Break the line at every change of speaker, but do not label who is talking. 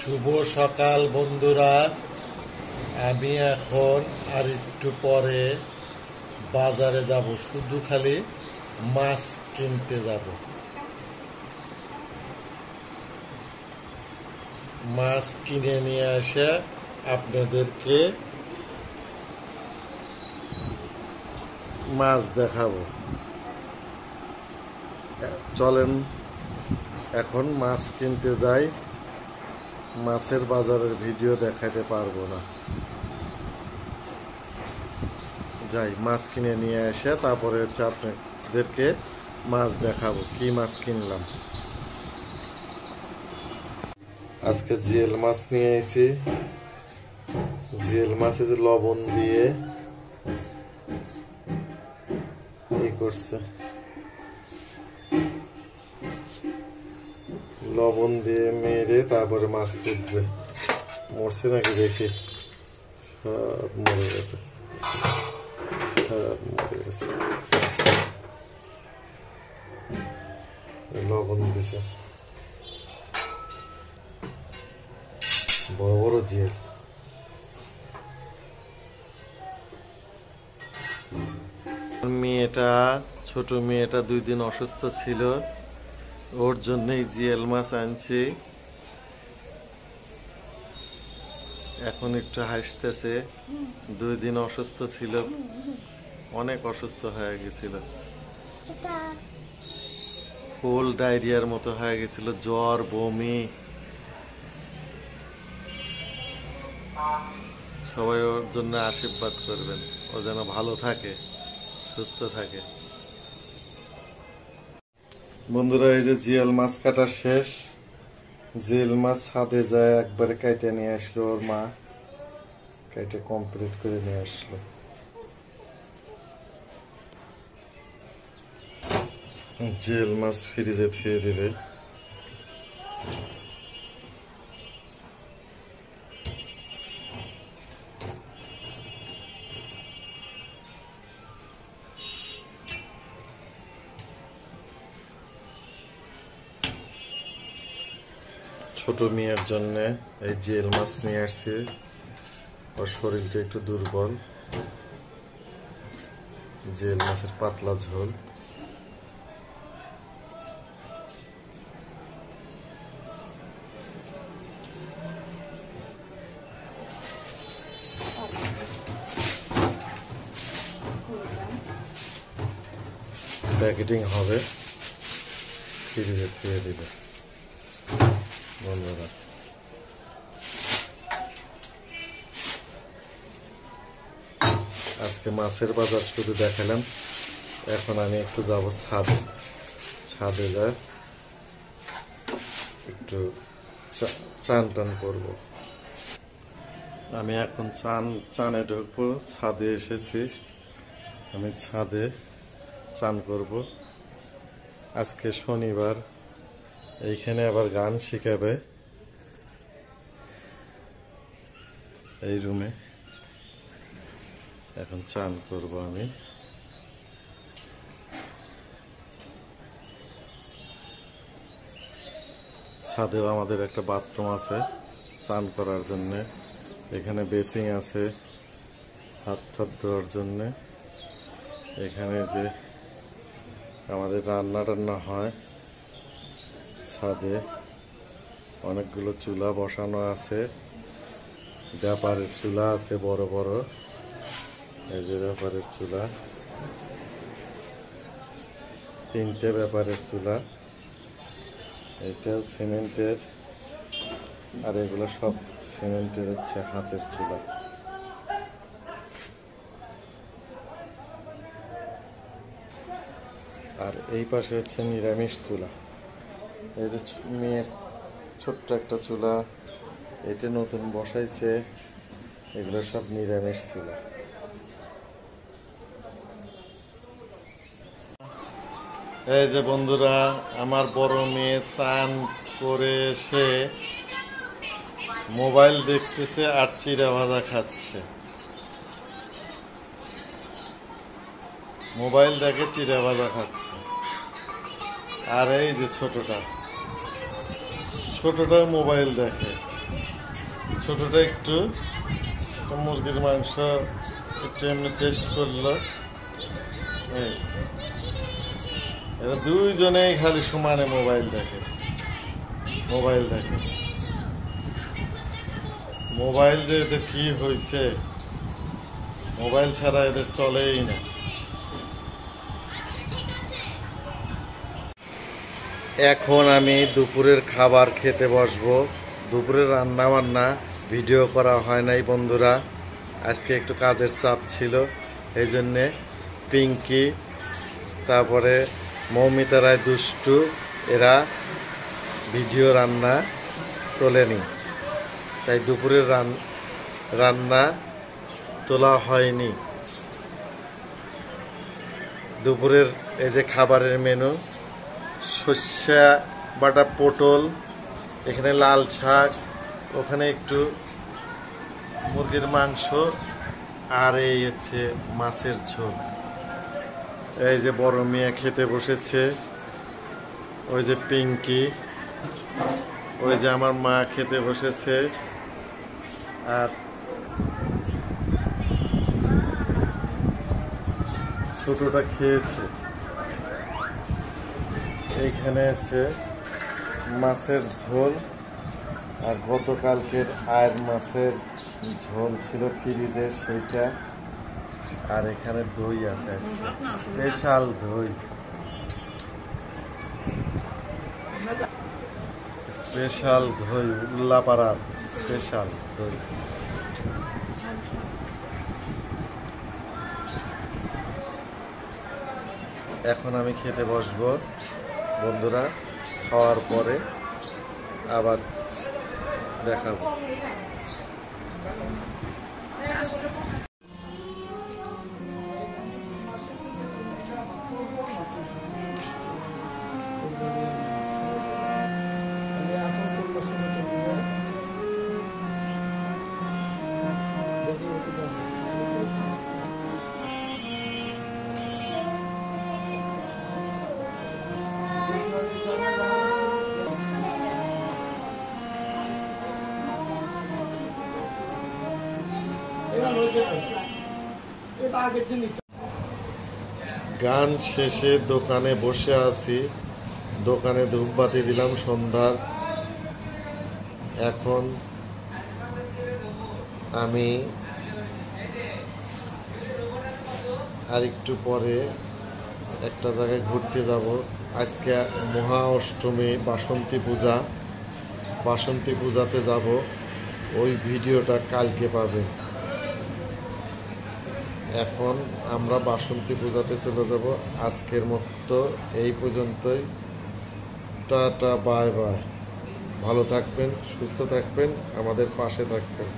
শুভ সকাল বন্ধুরা। আমি এখন আর একটু পরে বাজারে যাব, শুধু খালি মাছ কিনতে যাব। মাছ কিনে নিয়ে এসে আপনাদেরকে মাছ দেখাবো। চলেন এখন মাছ কিনতে যাই। মাছের বাজারের ভিডিও দেখাতে পারবো না, যাই মাছ কিনে নিয়ে এসে তারপরে হচ্ছে আপনাদেরকে মাছ দেখাবো কি মাছ কিনলাম। আজকে জিয়েল মাছ নিয়ে এসেছি। জিয়েল মাছে যে লবণ দিয়ে করছে, লবণ দিয়ে মেরে তারপরে মাছ কুটবে। মরছে নাকি দেখি, সব মরে গেছে, সব মরে গেছে। লবণ দিছে, বড় বড় জিয়েল। মেয়েটা, ছোট মেয়েটা 2 দিন অসুস্থ ছিল, ওর জন্যই জিয়েল মাছ আনছি। এখন একটু হাসতেছে। 2 দিন অসুস্থ ছিল, অনেক অসুস্থ হয়ে গেছিল, ফুল ডায়রিয়ার মতো হয়ে গেছিল, জ্বর বমি। সবাই ওর জন্য আশীর্বাদ করবেন, ও যেন ভালো থাকে, সুস্থ থাকে। বন্ধুরা, এই যে জিয়াল মাছ কাটা শেষ। জিয়াল মাছ ছাদে যায় একবারে কেটে নিয়ে আসলো, ওর মা কেটে কমপ্লিট করে নিয়ে আসলো। জিয়াল মাছ ফ্রিজে থুয়ে দেবে। ছোট মেয়ের জন্য এই জিয়েল মাছ নিয়ে আসছি। ওর শরীরটা একটু দুর্বল। জিয়েল মাছের পাতলা ঝোল। প্যাকেটিং হবে, ফ্রিজে থুয়ে দিবে। বন্ধুরা, আজকে মাছের বাজার শুধু দেখালাম। এখন আমি একটু যাব ছাদে। ছাদে যা একটু চান টান করবো। আমি এখন চানে ঢুকবো। ছাদে এসেছি, আমি ছাদে চান করব। আজকে শনিবার, এইখানে আবার গান শিখাবে এই রুমে। এখন চান করব আমি। ছাদেও আমাদের একটা বাথরুম আছে চান করার জন্য। এখানে বেসিং আছে হাত টাত ধোয়ার জন্য। এখানে যে আমাদের রান্না টান্না হয়, ছাদে অনেকগুলো চুলা বসানো আছে। ব্যাপারের চুলা আছে বড় বড়, এই যে ব্যাপারের চুলা, 3টে ব্যাপারের চুলা। এটা সিমেন্টের, আর এগুলো সব সিমেন্টের হচ্ছে হাতের চুলা। আর এই পাশে হচ্ছে নিরামিষ চুলা। এই যে মেয়ের ছোট্ট একটা চুলা, এটা নতুন বসাইছে। এগুলো সব নিরামিষ চুলা। এই যে বন্ধুরা, আমার বড় মেয়ে চান করে এসে মোবাইল দেখতেছে আর চিড়া ভাজা খাচ্ছে। মোবাইল দেখে চিড়া ভাজা খাচ্ছে। আর এই যে ছোটটা মোবাইল দেখে। ছোটটা একটু মুরগির মাংস একটু এমনি টেস্ট করলো। এরা দুইজনেই খালি সমানে মোবাইল দেখে। মোবাইল যে এদের কি হয়েছে, মোবাইল ছাড়া এদের চলেই না। এখন আমি দুপুরের খাবার খেতে বসবো। দুপুরের রান্না বান্না ভিডিও করা হয় নাই বন্ধুরা, আজকে একটু কাজের চাপ ছিল, এই জন্যে পিঙ্কি তারপরে মৌমিতা রায় দুষ্টু এরা ভিডিও রান্না তোলেনি, তাই দুপুরের রান্না তোলা হয়নি। দুপুরের এই যে খাবারের মেনু, সর্ষে বাটা পটল, এখানে লাল শাক, ওখানে একটু মুরগির মাংস, আর এই হচ্ছে মাছের ঝোল। এই যে বড় মেয়ে খেতে বসেছে, ওই যে পিঙ্কি, ওই যে আমার মা খেতে বসেছে, আর ছোটটা খেয়েছে। এইখানে আছে মাছের ঝোল, আর গতকালকের আয়ের মাছের ঝোল ছিল ফ্রিজে সেইটা, আর এখানে দই আছে আজকে স্পেশাল দই, উল্লাপাড়ার স্পেশাল দই। এখন আমি খেতে বসবো বন্ধুরা, খাওয়ার পরে আবার দেখাবো। গান শেষে দোকানে বসে আছি, দোকানে ধূপবাতি দিলাম সন্ধ্যার। এখন আমি আরেকটু পরে একটা জায়গায় ঘুরতে যাব। আজকে মহা অষ্টমী, বাসন্তী পূজাতে যাব, ওই ভিডিওটা কালকে পাবেন। এখন আমরা বাসন্তী পূজাতে চলে যাব। আজকের মতো এই পর্যন্তই, টাটা বাই বাই। ভালো থাকবেন, সুস্থ থাকবেন, আমাদের পাশে থাকবেন।